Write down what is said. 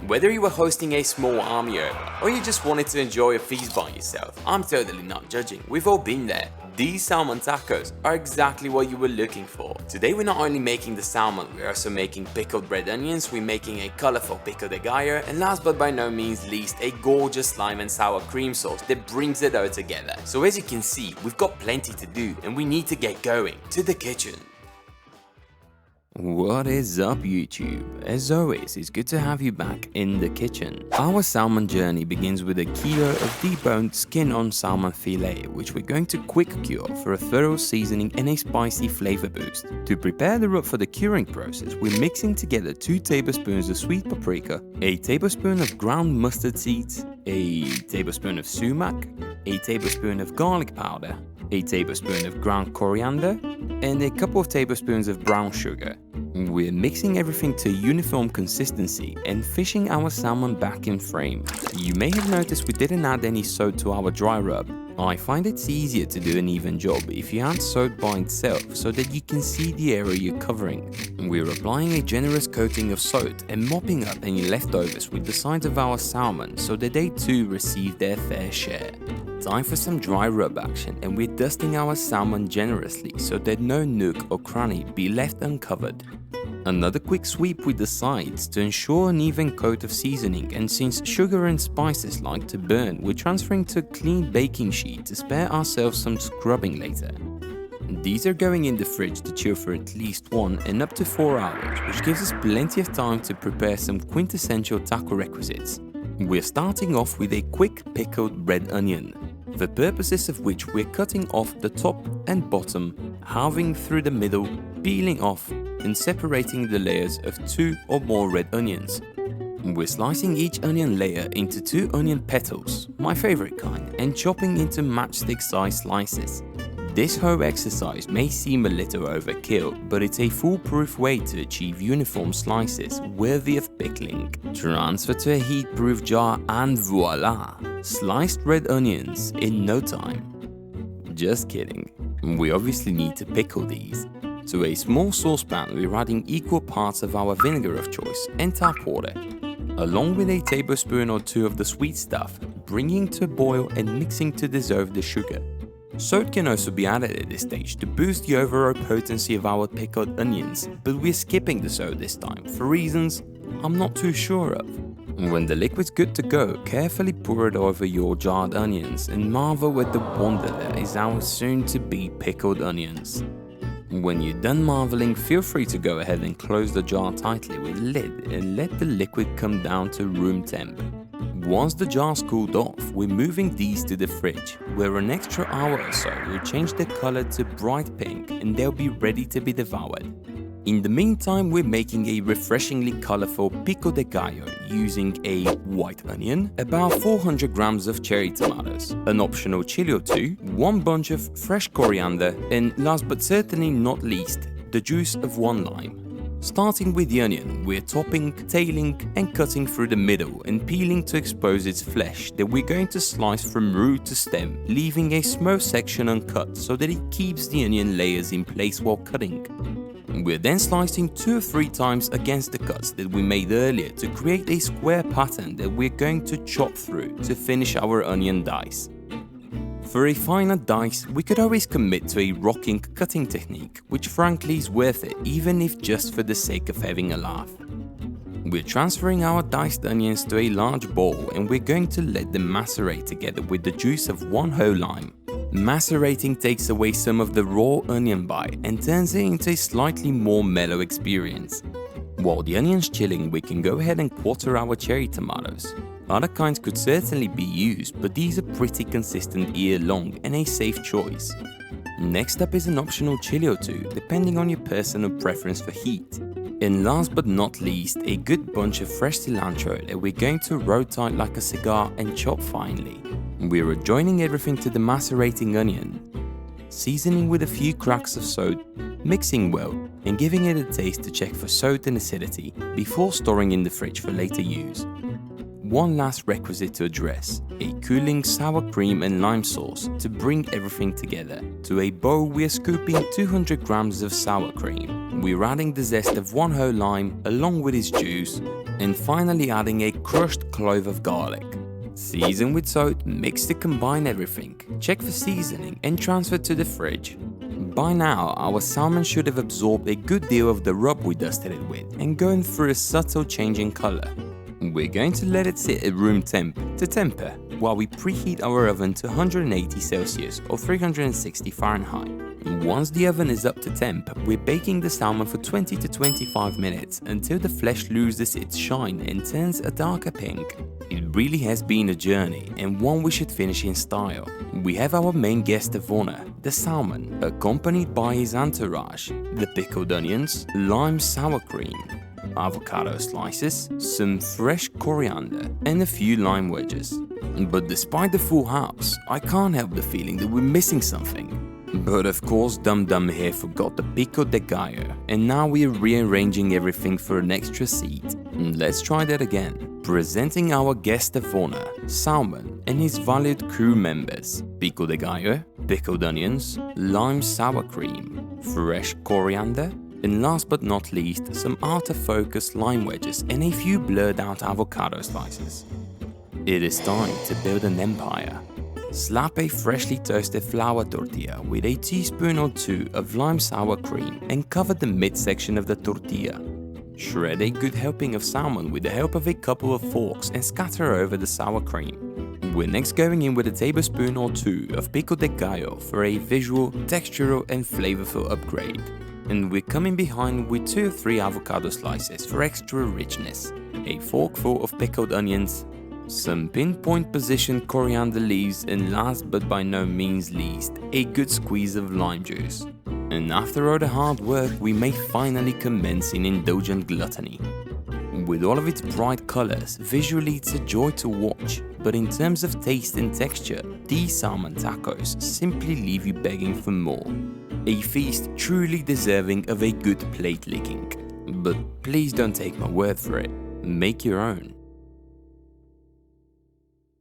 Whether you were hosting a small army over, or you just wanted to enjoy a feast by yourself, I'm totally not judging, we've all been there. These salmon tacos are exactly what you were looking for. Today we're not only making the salmon, we're also making pickled red onions, we're making a colorful pico de gallo, and last but by no means least, a gorgeous lime and sour cream sauce that brings it all together. So as you can see, we've got plenty to do and we need to get going to the kitchen. What is up, YouTube? As always, it's good to have you back in the kitchen. Our salmon journey begins with a kilo of deboned skin-on salmon filet, which we're going to quick cure for a thorough seasoning and a spicy flavor boost. To prepare the rub for the curing process, we're mixing together 2 tablespoons of sweet paprika, a tablespoon of ground mustard seeds, a tablespoon of sumac, a tablespoon of garlic powder, a tablespoon of ground coriander, and a couple of tablespoons of brown sugar. We're mixing everything to a uniform consistency and fishing our salmon back in frame. You may have noticed we didn't add any salt to our dry rub. I find it's easier to do an even job if you add salt by itself so that you can see the area you're covering. We're applying a generous coating of salt and mopping up any leftovers with the sides of our salmon so that they too receive their fair share. Time for some dry rub action, and we're dusting our salmon generously so that no nook or cranny be left uncovered. Another quick sweep with the sides to ensure an even coat of seasoning, and since sugar and spices like to burn, we're transferring to a clean baking sheet to spare ourselves some scrubbing later. These are going in the fridge to chill for at least 1 and up to 4 hours, which gives us plenty of time to prepare some quintessential taco requisites. We're starting off with a quick pickled red onion, the purposes of which we're cutting off the top and bottom, halving through the middle, peeling off and separating the layers of 2 or more red onions. We're slicing each onion layer into 2 onion petals, my favorite kind, and chopping into matchstick-sized slices. This whole exercise may seem a little overkill, but it's a foolproof way to achieve uniform slices worthy of pickling. Transfer to a heat-proof jar and voila! Sliced red onions in no time. Just kidding. We obviously need to pickle these. To a small saucepan, we're adding equal parts of our vinegar of choice and tap water, along with a tablespoon or 2 of the sweet stuff, bringing to a boil and mixing to dissolve the sugar. Salt can also be added at this stage to boost the overall potency of our pickled onions, but we're skipping the salt this time for reasons I'm not too sure of. When the liquid's good to go, carefully pour it over your jarred onions and marvel at the wonder that is our soon-to-be pickled onions. When you're done marveling, feel free to go ahead and close the jar tightly with a lid and let the liquid come down to room temp. Once the jar's cooled off, we're moving these to the fridge, where an extra hour or so will change the color to bright pink and they'll be ready to be devoured. In the meantime, we're making a refreshingly colorful pico de gallo using a white onion, about 400 grams of cherry tomatoes, an optional chili or 2, 1 bunch of fresh coriander, and last but certainly not least, the juice of 1 lime. Starting with the onion, we're topping, tailing and cutting through the middle and peeling to expose its flesh that we're going to slice from root to stem, leaving a small section uncut so that it keeps the onion layers in place while cutting. We're then slicing 2 or 3 times against the cuts that we made earlier to create a square pattern that we're going to chop through to finish our onion dice. For a finer dice, we could always commit to a rocking cutting technique, which frankly is worth it even if just for the sake of having a laugh. We're transferring our diced onions to a large bowl and we're going to let them macerate together with the juice of 1 whole lime. Macerating takes away some of the raw onion bite and turns it into a slightly more mellow experience. While the onion's chilling, we can go ahead and quarter our cherry tomatoes. Other kinds could certainly be used, but these are pretty consistent year long and a safe choice. Next up is an optional chili or 2, depending on your personal preference for heat. And last but not least, a good bunch of fresh cilantro that we're going to roll tight like a cigar and chop finely. We're adjoining everything to the macerating onion, seasoning with a few cracks of salt, mixing well, and giving it a taste to check for salt and acidity before storing in the fridge for later use. One last requisite to address, a cooling sour cream and lime sauce to bring everything together. To a bowl, we are scooping 200 grams of sour cream, we're adding the zest of 1 whole lime along with its juice, and finally adding a crushed clove of garlic. Season with salt, mix to combine everything, check for seasoning and transfer to the fridge. By now, our salmon should have absorbed a good deal of the rub we dusted it with and going through a subtle change in color. We're going to let it sit at room temp to temper while we preheat our oven to 180 Celsius or 360 Fahrenheit. Once the oven is up to temp, we're baking the salmon for 20 to 25 minutes until the flesh loses its shine and turns a darker pink. It really has been a journey and one we should finish in style. We have our main guest of honor, the salmon, accompanied by his entourage, the pickled onions, lime sour cream, avocado slices, some fresh coriander, and a few lime wedges. But despite the full house, I can't help the feeling that we're missing something. But of course Dum Dum here forgot the pico de gallo, and now we're rearranging everything for an extra seat. Let's try that again. Presenting our guest of honor, salmon, and his valued crew members: pico de gallo, pickled onions, lime sour cream, fresh coriander, and last but not least, some out-of-focus lime wedges and a few blurred out avocado slices. It is time to build an empire. Slap a freshly toasted flour tortilla with a teaspoon or 2 of lime sour cream and cover the midsection of the tortilla. Shred a good helping of salmon with the help of a couple of forks and scatter over the sour cream. We're next going in with a tablespoon or 2 of pico de gallo for a visual, textural and flavorful upgrade. And we're coming behind with 2 or 3 avocado slices for extra richness, a forkful of pickled onions, some pinpoint positioned coriander leaves, and last but by no means least, a good squeeze of lime juice. And after all the hard work, we may finally commence in indulgent gluttony. With all of its bright colors, visually it's a joy to watch, but in terms of taste and texture, these salmon tacos simply leave you begging for more. A feast truly deserving of a good plate licking. But please don't take my word for it, make your own.